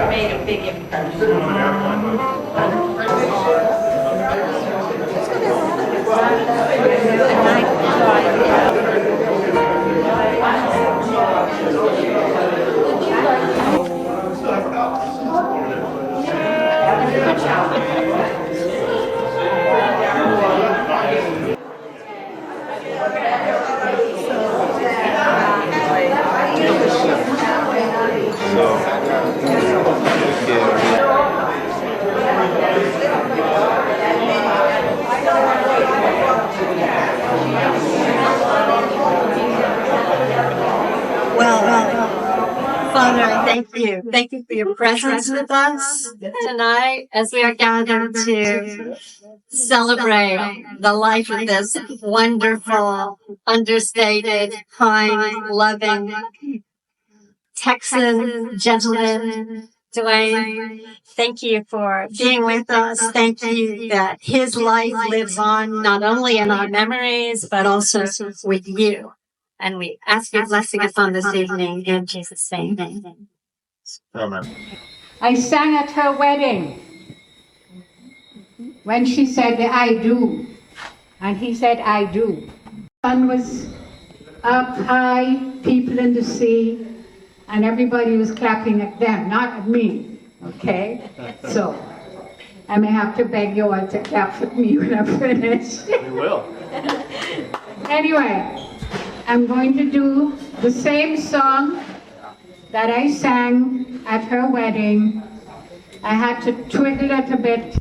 Made a big impression. Father, thank you. Thank you for your presence with us tonight as we are gathered to celebrate the life of this wonderful, understated, kind, loving Texan gentleman, Dwain. Thank you for being with us. Thank you that his life lives on not only in our memories, but also with you. And we ask your blessing upon this evening in Jesus' name. Amen. I sang at her wedding when she said, I do. And he said, I do. The sun was up high, people in the sea, and everybody was clapping at them, not at me. Okay? So, I may have to beg you all to clap with me when I'm finished. We will. Anyway, I'm going to do the same song that I sang at her wedding. I had to twiddle it a bit.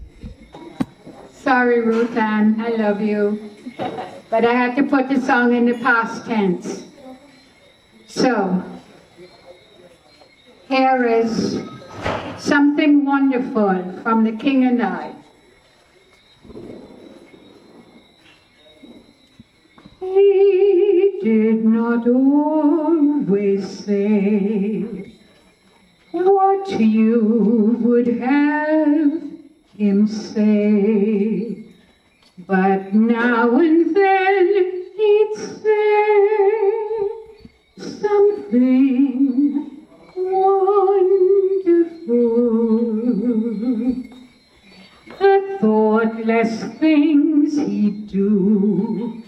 Sorry, Ruth Ann, I love you. But I had to put the song in the past tense. So, here is Something Wonderful from The King and I. He did not always say what you would have him say, but now and then he'd say something wonderful. The thoughtless things he'd do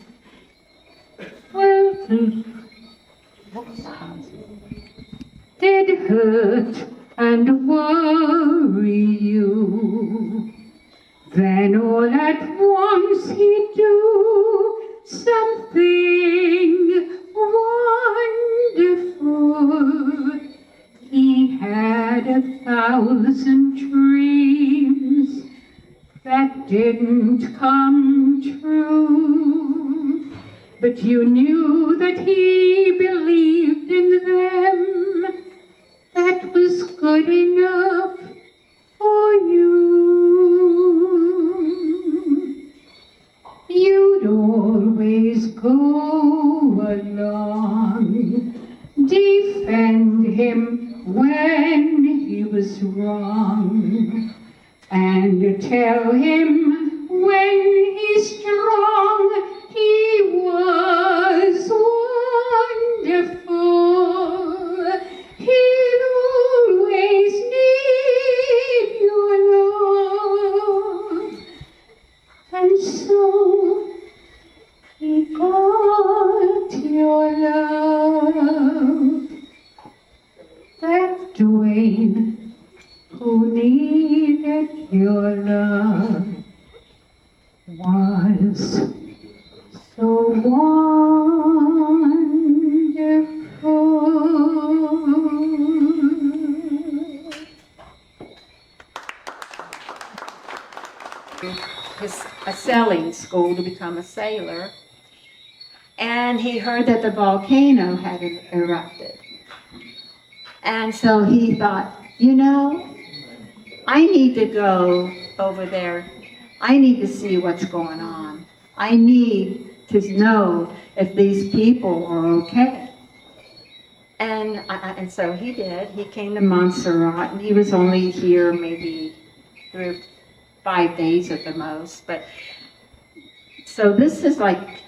did hurt and worry you. Then all at once he'd do something wonderful. He had 1,000 dreams that didn't come true, but you knew that he believed in them. That was good enough for you. You'd always go along, defend him when he was wrong, and tell him when he's strong he was wonderful. He'd always need your love, and so he got your love. That Dwain who needed your love was so wonderful. A sailing school to become a sailor, and he heard that the volcano had erupted. And so he thought, you know, I need to go over there. I need to see what's going on. I need to know if these people are okay. And so he did. He came to Montserrat, and he was only here maybe 3 or 5 days at the most. But so this is like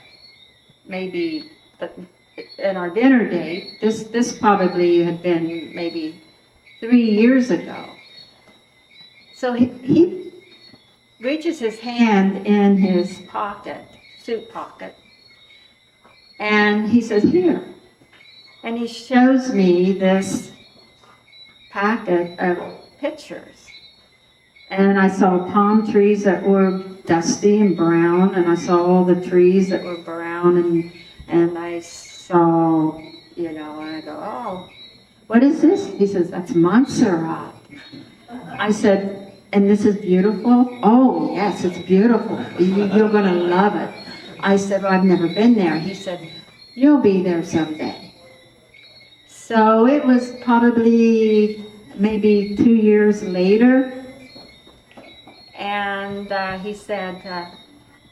maybe at our dinner date. This probably had been maybe 3 years ago. So he reaches his hand in his pocket, suit pocket, and he says, "Here." And he shows me this packet of pictures. And I saw palm trees that were dusty and brown, and I saw all the trees that were brown, and I saw, you know, and I go, "Oh, what is this?" He says, "That's Montserrat." I said, "And this is beautiful?" "Oh, yes, it's beautiful. You're going to love it." I said, "Well, I've never been there." He said, "You'll be there someday." So it was probably maybe 2 years later, and he said,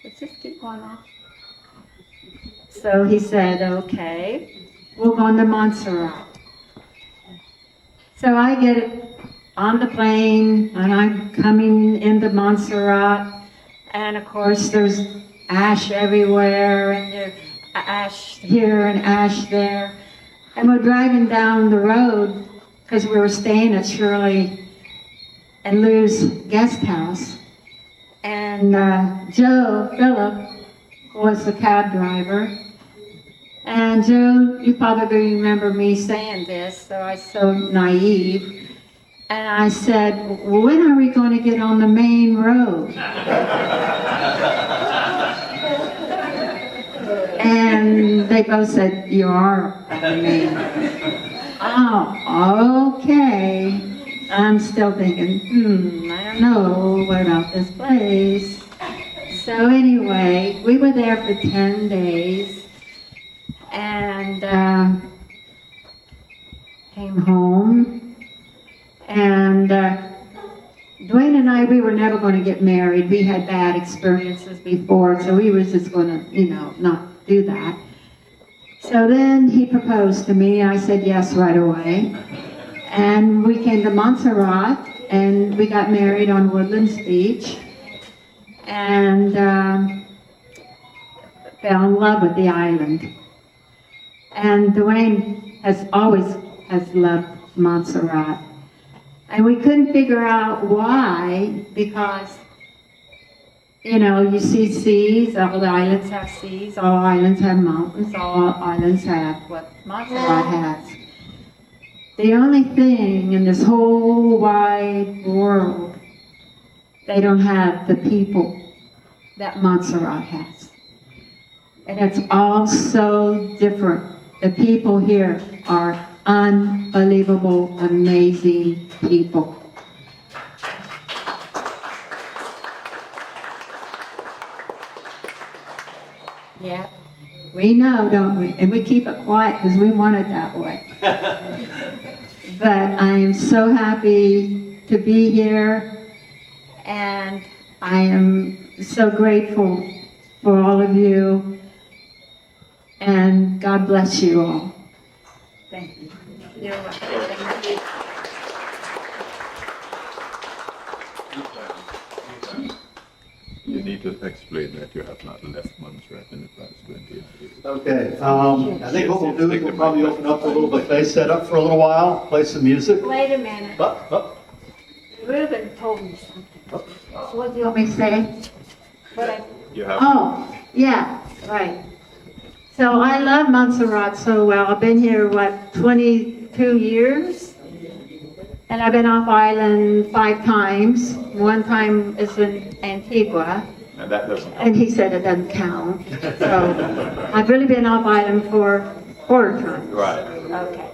let's just keep going off. So he said, "Okay, we're going to Montserrat." So I get on the plane, and I'm coming into Montserrat, and of course there's ash everywhere, and there's ash here and ash there. And we're driving down the road because we were staying at Shirley and Lou's guest house. And Joe Phillip was the cab driver. And Joe, you probably remember me saying this, so I was so naive. And I said, "When are we going to get on the main road?" And they both said, "You are on the main road." Oh, okay. I'm still thinking, I don't know what about this place. So anyway, we were there for 10 days. And came home. And Dwain and I, we were never going to get married. We had bad experiences before, so we were just going to, you know, not do that. So then he proposed to me. I said yes right away. And we came to Montserrat, and we got married on Woodlands Beach. And fell in love with the island. And Dwain has always loved Montserrat. And we couldn't figure out why, because, you know, you see seas, all the islands have seas, all islands have mountains, all islands have what Montserrat has. The only thing in this whole wide world, they don't have the people that Montserrat has. And it's all so different. The people here are unbelievable, amazing people. Yeah, we know, don't we? And we keep it quiet because we want it that way. But I am so happy to be here, and I am so grateful for all of you, and God bless you all. Thank you. You're welcome. Thank you. You need to explain that you have not left Montserrat in the past 20 years. Okay, I think what we'll do is we'll probably open up a little buffet set up for a little while, play some music. Wait a minute. Reuben told me something. So what do you want me to say? You have Oh, yeah, right. So I love Montserrat so well. I've been here, 22 years? And I've been off island 5 times. One time is in Antigua. and that doesn't count. And he said it doesn't count. So I've really been off island for 4 times. Right. Okay.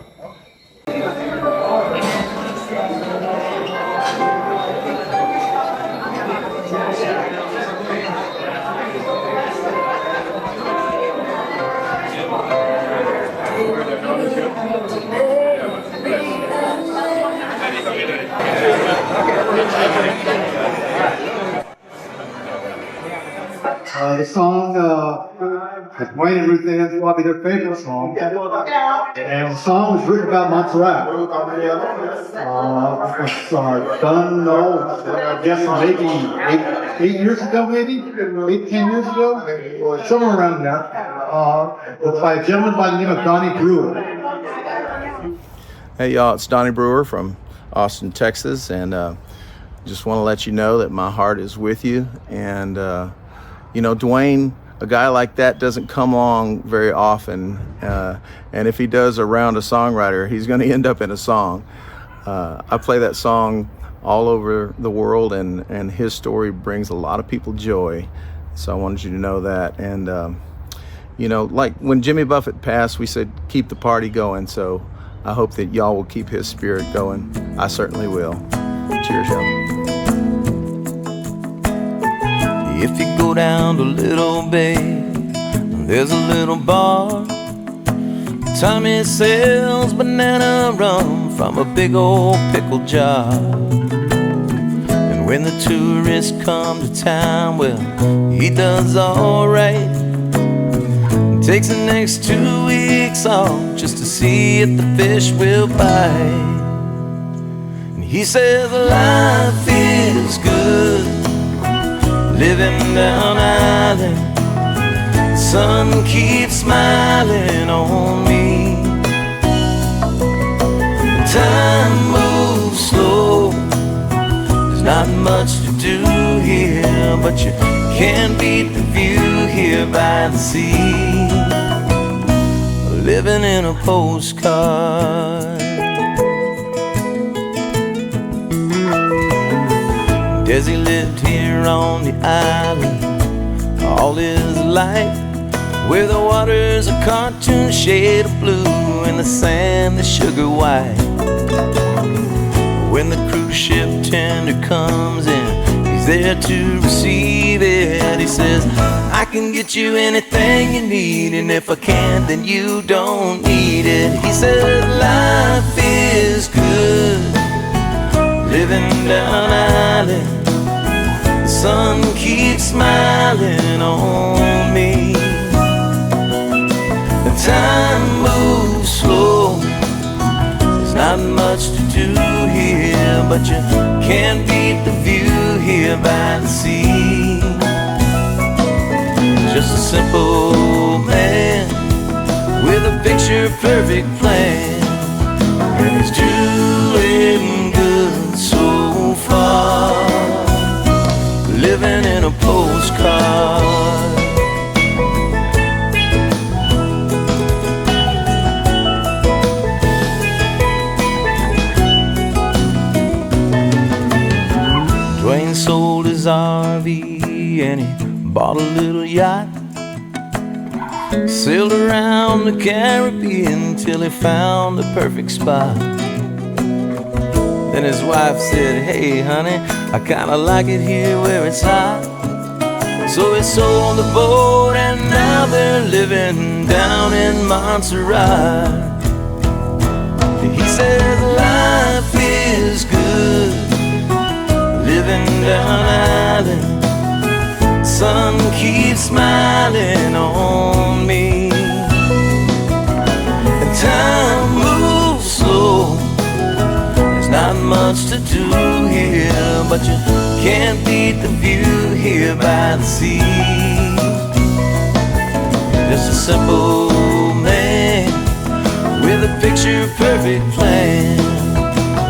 The song that Dwain and Ruth Ann's probably their favorite song. And the song was written about Montserrat. It was done, I guess maybe eight years ago, maybe? 10 years ago? Somewhere around there. It's by a gentleman by the name of Donnie Brewer. Hey y'all, it's Donnie Brewer from Austin, Texas, and just want to let you know that my heart is with you. And you know, Dwain, a guy like that doesn't come along very often, and if he does around a songwriter, he's going to end up in a song. I play that song all over the world, and his story brings a lot of people joy. So I wanted you to know that. And you know, like when Jimmy Buffett passed, we said keep the party going. So I hope that y'all will keep his spirit going. I certainly will. Cheers, y'all. If you go down to Little Bay, there's a little bar. Tommy sells banana rum from a big old pickle jar. And when the tourists come to town, well, he does alright. Takes the next 2 weeks off just to see if the fish will bite. And he says life is good, living down island. The sun keeps smiling on me. Time moves slow, there's not much to do here, but you can't beat the view here by the sea. Living in a postcard. Desi lived here on the island all his life, where the water's a cartoon shade of blue and the sand is sugar white. When the cruise ship tender comes in, he's there to receive it. He says, I can get you anything you need, and if I can't, then you don't need it. He says life is good, living down island. The sun keeps smiling on me. The time moves slow, there's not much to do here, but you can't beat the view here by the sea. Just a simple man with a picture-perfect plan, and he's doing good so far, living in a postcard. Dwain sold his RV and he bought a little yacht. Sailed around the Caribbean till he found the perfect spot. Then his wife said, hey honey, I kinda like it here where it's hot. So he sold the boat and now they're living down in Montserrat. He says life is good, living down island. Sun keeps smiling on me. And time moves slow, there's not much to do here, but you can't beat the view here by the sea. Just a simple man with a picture-perfect plan,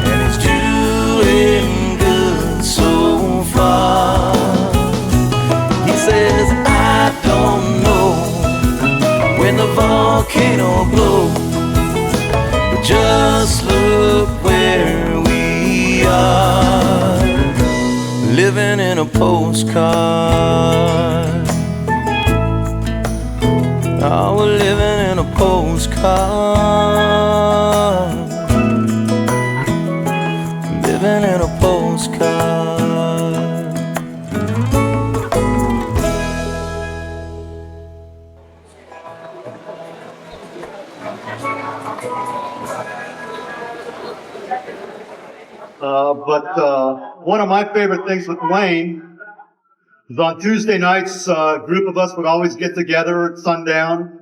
and he's doing good so far. He says, I don't know when the volcano blows, but just look where we are, living in a postcard. Oh, we're living in a postcard, living in a postcard. But one of my favorite things with Dwain On Tuesday nights, a group of us would always get together at sundown,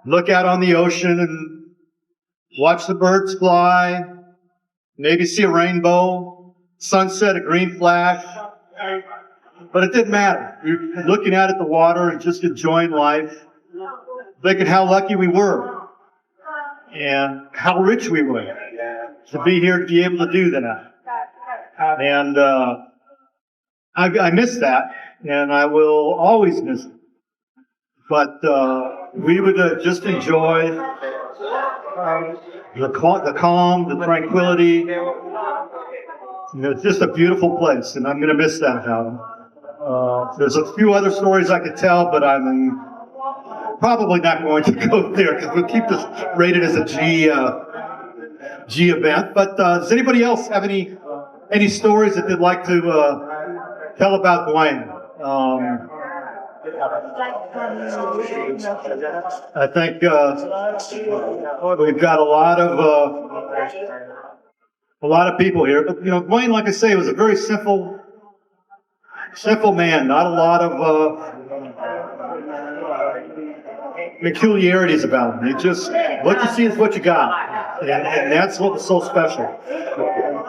look out on the ocean and watch the birds fly, maybe see a rainbow, sunset, a green flash. But it didn't matter. We were looking out at the water and just enjoying life, thinking how lucky we were and how rich we were to be here to be able to do that. And I miss that, and I will always miss it. But we would just enjoy the calm, the tranquility. It's just a beautiful place, and I'm going to miss that now. There's a few other stories I could tell, but I'm probably not going to go there because we'll keep this rated as a G event. But does anybody else have any stories that they'd like to tell about Dwain? I think we've got a lot of people here. But Dwain, like I say, was a very simple man. Not a lot of peculiarities about him. He just what you see is what you got, and that's what was so special.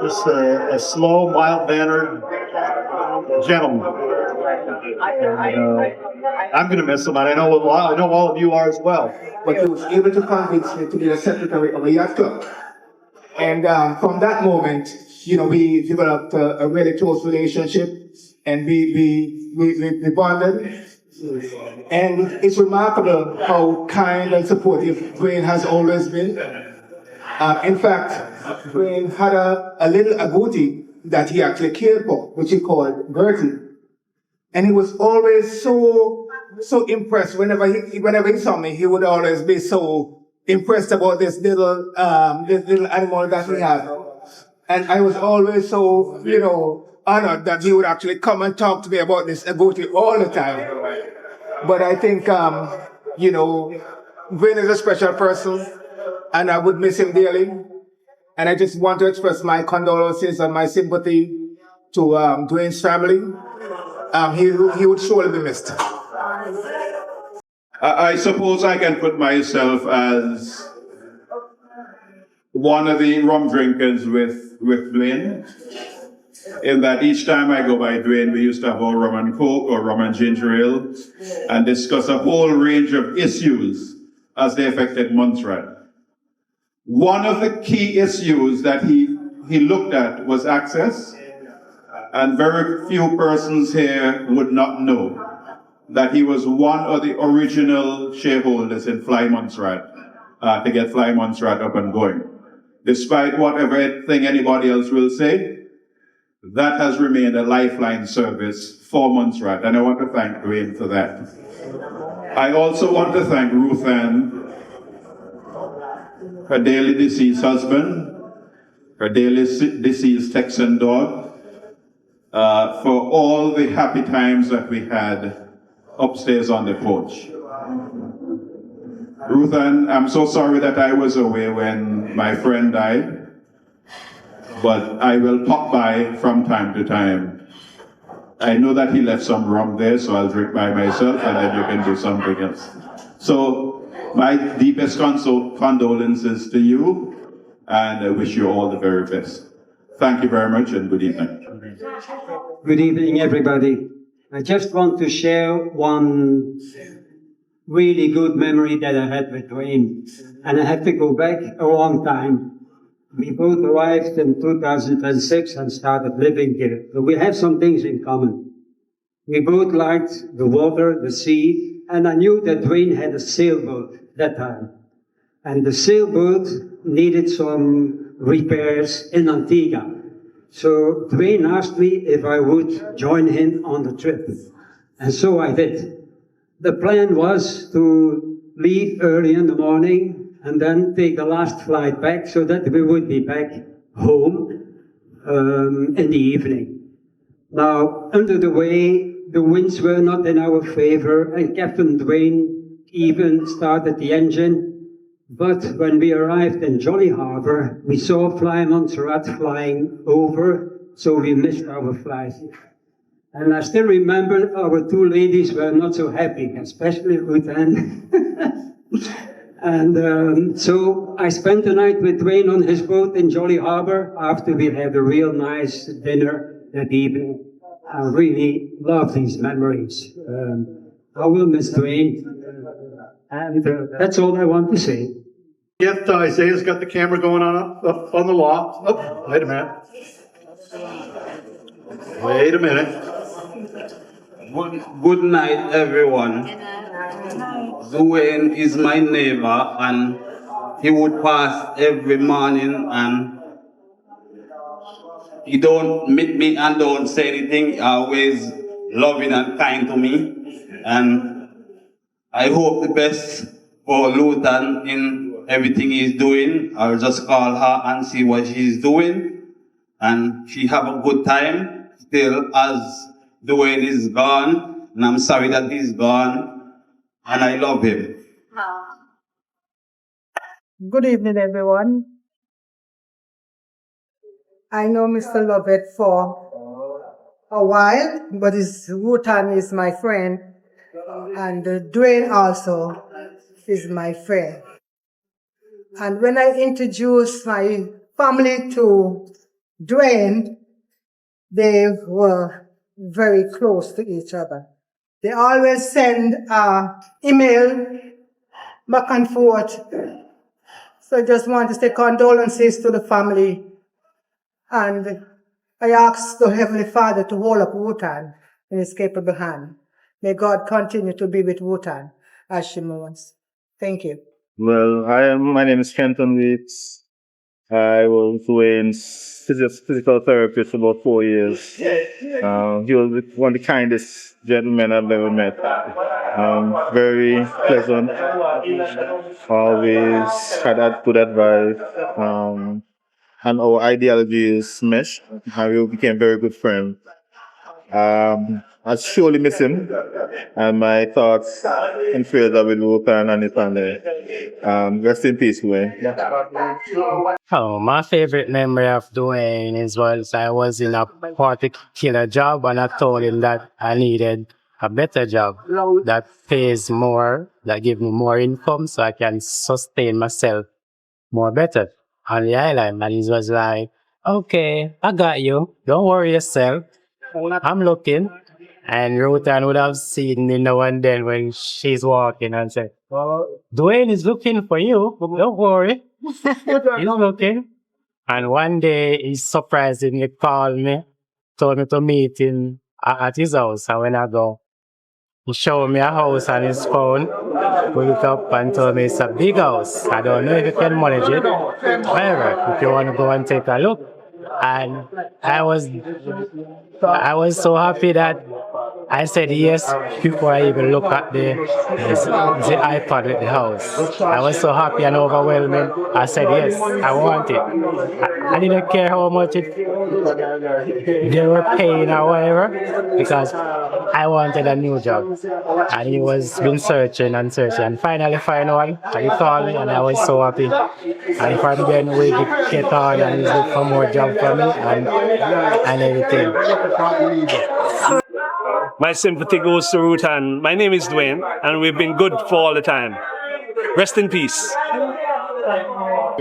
Just a slow, mild-mannered gentleman. I'm going to miss him, and I know all of you are as well. But he was able to convince me to be the secretary of a yacht club. And from that moment, we developed a really close relationship, and we bonded. And it's remarkable how kind and supportive Dwain has always been. In fact, Dwain had a little agouti that he actually cared for, which he called Bertie. And he was always so impressed. Whenever he saw me, he would always be so impressed about this little animal that we had. And I was always so, honored that he would actually come and talk to me about this agouti all the time. But I think, Dwain is a special person, and I would miss him dearly. And I just want to express my condolences and my sympathy to Dwain's family. He would surely be missed. I suppose I can put myself as one of the rum drinkers with Dwain, in that each time I go by Dwain, we used to have our rum and coke or rum and ginger ale and discuss a whole range of issues as they affected Montserrat. One of the key issues that he looked at was access, and very few persons here would not know that he was one of the original shareholders in Fly Montserrat to get Fly Montserrat up and going. Despite whatever thing anybody else will say, that has remained a lifeline service for Montserrat, and I want to thank Dwain for that. I also want to thank Ruth Ann, her dearly deceased husband, her dearly deceased Texan dog, for all the happy times that we had upstairs on the porch. Ruth Ann, I'm so sorry that I was away when my friend died, but I will pop by from time to time. I know that he left some rum there, so I'll drink by myself and then you can do something else. So, my deepest condolences to you, and I wish you all the very best. Thank you very much, and good evening. Good evening, everybody. I just want to share one really good memory that I had with Dwain, and I have to go back a long time. We both arrived in 2006 and started living here, so we have some things in common. We both liked the water, the sea, and I knew that Dwain had a sailboat that time. And the sailboat needed some repairs in Antigua. So Dwain asked me if I would join him on the trip. And so I did. The plan was to leave early in the morning and then take the last flight back so that we would be back home in the evening. Now, under the way, the winds were not in our favor, and Captain Dwain even started the engine. But when we arrived in Jolly Harbor, we saw Fly Montserrat flying over, so we missed our flight. And I still remember our two ladies were not so happy, especially Ruth Ann. And so I spent the night with Dwain on his boat in Jolly Harbor after we had a real nice dinner that evening. I really love these memories. I will miss Dwain. And that's all I want to say. If Isaiah's got the camera going on up on the loft. Oh, wait a minute. Wait a minute. Good night, everyone. Dwain is my neighbor, and he would pass every morning, and he don't meet me and don't say anything. He always loving and kind to me, and I hope the best for Lutan in everything he's doing. I'll just call her and see what she's doing, and she have a good time still as Dwain is gone, and I'm sorry that he's gone, and I love him. Good evening, everyone. I know Mr. Lovett for a while, but Rutan is my friend, and Dwain also is my friend. And when I introduced my family to Dwain, they were very close to each other. They always send email back and forth. So I just want to say condolences to the family. And I ask the Heavenly Father to hold up Rutan in his capable hand. May God continue to be with Rutan as she mourns. Thank you. Well, my name is Kenton Weeks. I was Dwain's physical therapist for about 4 years. He was one of the kindest gentlemen I've ever met. Very pleasant, always had good advice, and our ideologies meshed, and we became very good friends. I surely miss him, and my thoughts and prayers are with Rutan and his family. Rest in peace, Dwain. Oh, my favorite memory of Dwain is once I was in a particular job and I told him that I needed a better job that pays more, that gives me more income so I can sustain myself more better on the island. And he was like, okay, I got you. Don't worry yourself. I'm looking. And Rutan would have seen me now and then when she's walking and said, Dwain is looking for you. Don't worry. He's looking. And one day he surprisingly called me, told me to meet him at his house. And when I go, he showed me a house on his phone. We looked up and told me it's a big house. I don't know if you can manage it. However, if you want to go and take a look. And I was so happy that I said yes before I even looked at the iPad at the house. I was so happy and overwhelming. I said yes, I want it. I didn't care how much they were paying or whatever, because I wanted a new job. And he was been searching and searching and finally found one. And he called me and I was so happy. And from then we get on and he's looking for more job for me and everything. My sympathy goes to Rutan. My name is Dwain, and we've been good for all the time. Rest in peace.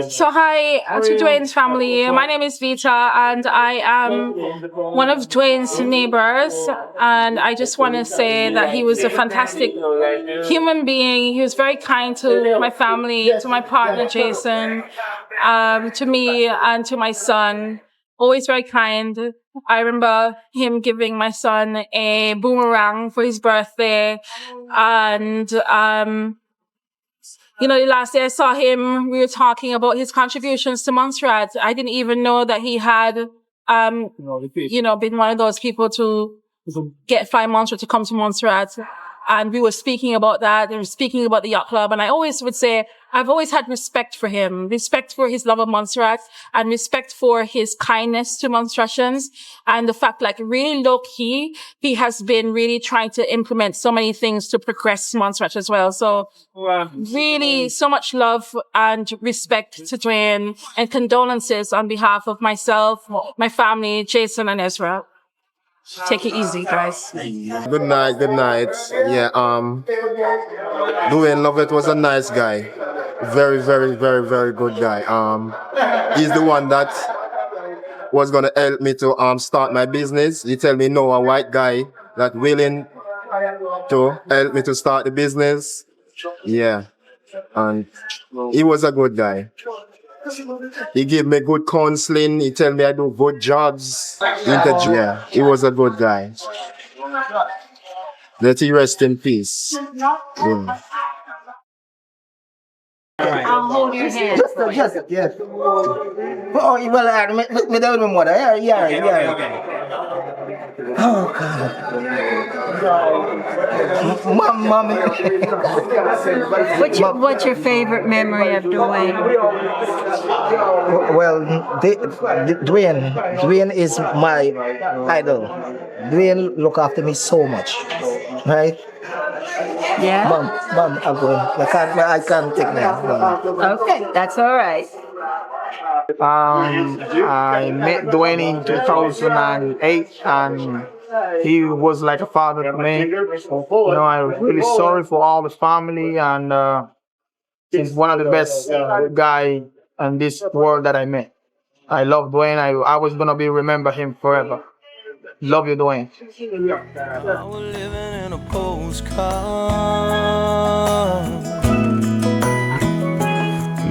So hi to Dwain's family. My name is Vita, and I am one of Dwain's neighbors. And I just want to say that he was a fantastic human being. He was very kind to my family, to my partner Jason, to me, and to my son. Always very kind. I remember him giving my son a boomerang for his birthday. And, the last day I saw him, we were talking about his contributions to Montserrat. I didn't even know that he had, been one of those people to fly Montserrat to come to Montserrat. And we were speaking about that and speaking about the yacht club. And I always would say, I've always had respect for him, respect for his love of Montserrat and respect for his kindness to Montserratians. And the fact, really low-key, he has been really trying to implement so many things to progress Montserrat as well. So really so much love and respect to Dwain and condolences on behalf of myself, my family, Jason and Ezra. Take it easy, guys. Good night, good night. Yeah, Dwain Lovett was a nice guy. Very, very, very, very good guy. He's the one that was gonna help me to start my business. He tell me no, a white guy that willing to help me to start the business. Yeah, and he was a good guy. He gave me good counseling. He tell me I do good jobs. Yeah, he was a good guy. Let he rest in peace. Yeah. I'll hold your hand. Just, yes. Oh, well, me down with my mother. Yeah. Oh, God. Mommy. What's your favorite memory of Dwain? Well, Dwain is my idol. Dwain look after me so much, right? Yeah. Mom, I'm going. I can't take now. Okay, that's all right. I met Dwain in 2008, and he was like a father to me. You know, I'm really sorry for all the family, and he's one of the best guy in this world that I met. I love Dwain. I was gonna remember him forever. Love you, Dwain. We're living in a postcard.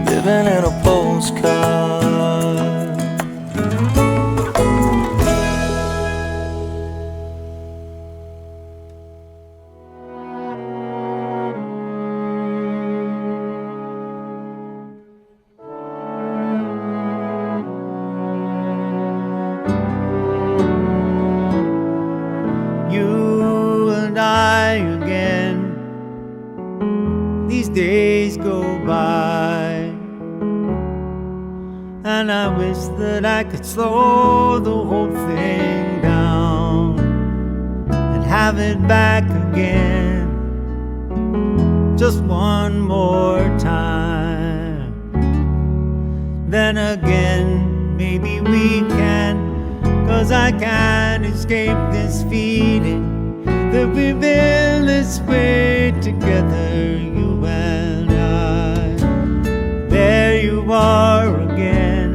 Living in a postcard. You and I again. These days go by, and I wish that I could slow the whole thing down and have it back again just one more time. Then again, maybe we can, 'cause I can't escape this feeling that we've been this way together, you and I. There you are again.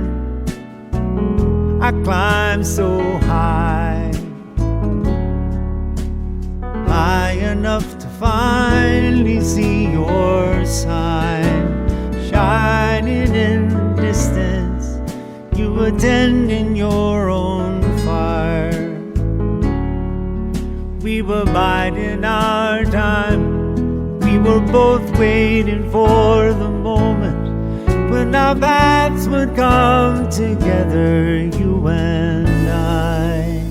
I climbed so high, high enough to finally see your sign shining in the distance. You were tending your own fire. We were biding our time. We were both waiting for the moment when our paths would come together, you and I.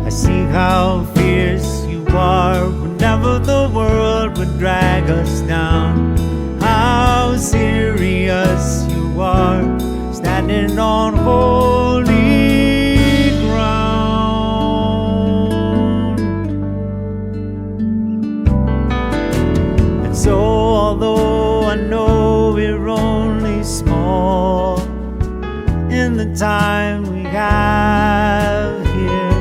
I see how fierce you are whenever the world would drag us down. How serious you are, standing on holy ground. And so although I know we're only small in the time we have here,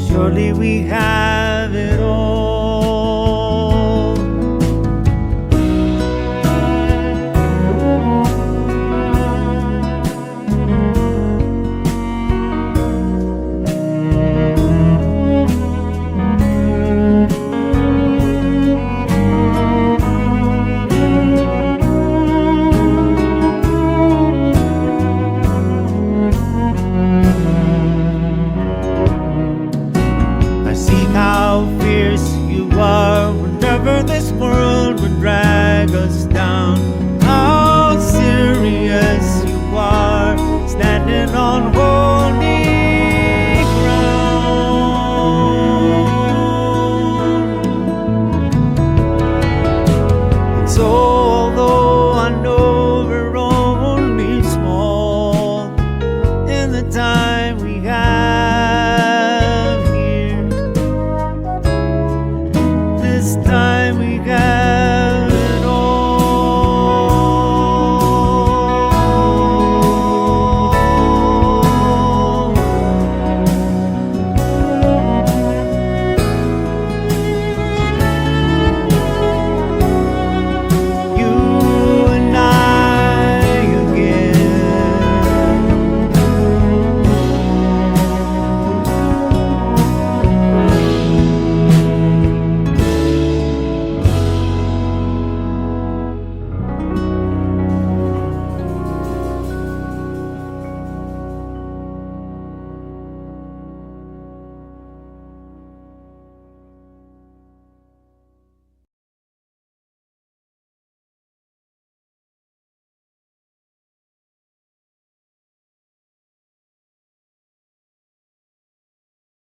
surely we have it all.